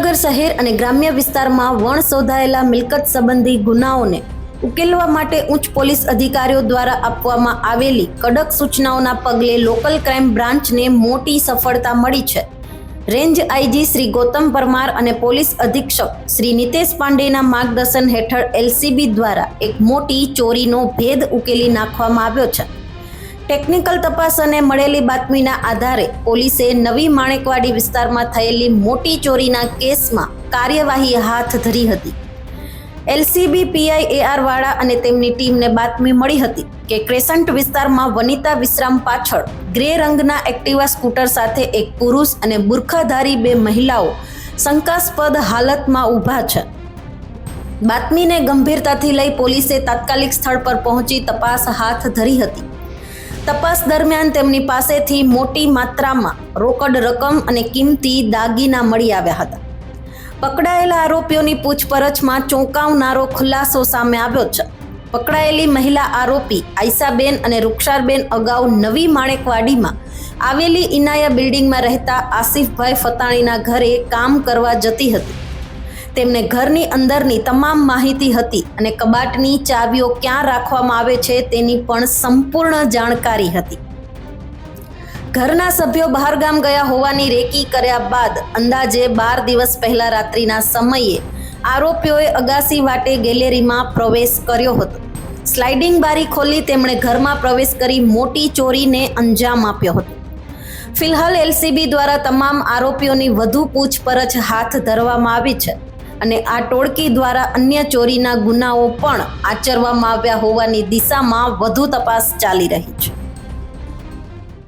જામનગર શહેર અને ગ્રામ્ય વિસ્તારમાં વણ શોધાયેલા મિલકત સંબંધી ગુનાઓને ઉકેલવા માટે ઉચ્ચ પોલીસ અધિકારીઓ દ્વારા આપવામાં આવેલી કડક સૂચનાઓના પગલે લોકલ ક્રાઇમ બ્રાન્ચને મોટી સફળતા મળી છે। રેન્જ આઈજી શ્રી ગૌતમ પરમાર અને પોલીસ અધિક્ષક શ્રી નિતેશ પાંડેના માર્ગદર્શન હેઠળ એલસીબી દ્વારા એક મોટી ચોરીનો ભેદ ઉકેલી નાખવામાં આવ્યો છે। ટેકનિકલ તપાસ અને મળેલી બાતમીના આધારે પોલીસે નવી માણેકવાડી વિસ્તારમાં થયેલી મોટી ચોરીના કેસમાં કાર્યવાહી હાથ ધરી હતી। એલસીબી પીઆઈ AR વાળા અને તેમની ટીમને બાતમી મળી હતી કે ક્રેસન્ટ વિસ્તારમાં વનિતા વિશ્રામ પાછળ ગ્રે રંગના એક્ટિવા સ્કૂટર સાથે એક પુરુષ અને બુરખાધારી બે મહિલાઓ શંકાસ્પદ હાલતમાં ઊભા છે। બાતમીને ગંભીરતાથી લઈ પોલીસે તાત્કાલિક સ્થળ પર પહોંચી તપાસ હાથ ધરી હતી। તપાસ દરમિયાન તેમની પાસેથી મોટી માત્રામાં રોકડ રકમ અને કિંમતી દાગીના મળી આવ્યા હતા। પકડાયેલા આરોપીઓની પૂછપરછમાં ચોંકાવનારો ખુલાસો સામે આવ્યો છે। પકડાયેલી મહિલા આરોપી આયશાબેન અને રૂક્ષારબેન અગાઉ નવી માણેકવાડીમાં આવેલી ઇનાયા બિલ્ડિંગમાં રહેતા આસિફભાઈ ફતાણીના ઘરે કામ કરવા જતી હતી। તેમને ઘરની અંદરની તમામ માહિતી હતી અને કબાટની ચાવીઓ ક્યાં રાખવામાં આવે છે તેની પણ સંપૂર્ણ જાણકારી હતી। ઘરના સભ્યો બહારગામ ગયા હોવાની રેકી કર્યા બાદ અંદાજે 12 દિવસ પહેલા રાત્રિના સમયે આરોપીઓએ અગાસી વાટે ગેલેરીમાં પ્રવેશ કર્યો હતો। સ્લાઇડિંગ બારી ખોલી તેમણે ઘરમાં પ્રવેશ કરી મોટી ચોરીને અંજામ આપ્યો હતો। ફિલહાલ એલસીબી દ્વારા તમામ આરોપીઓની વધુ પૂછપરછ હાથ ધરવામાં આવી છે અને આ ટોળકી દ્વારા અન્ય ચોરીના ગુનાઓ પણ આચરવામાં આવ્યા હોવાની દિશામાં વધુ તપાસ ચાલી રહી છે।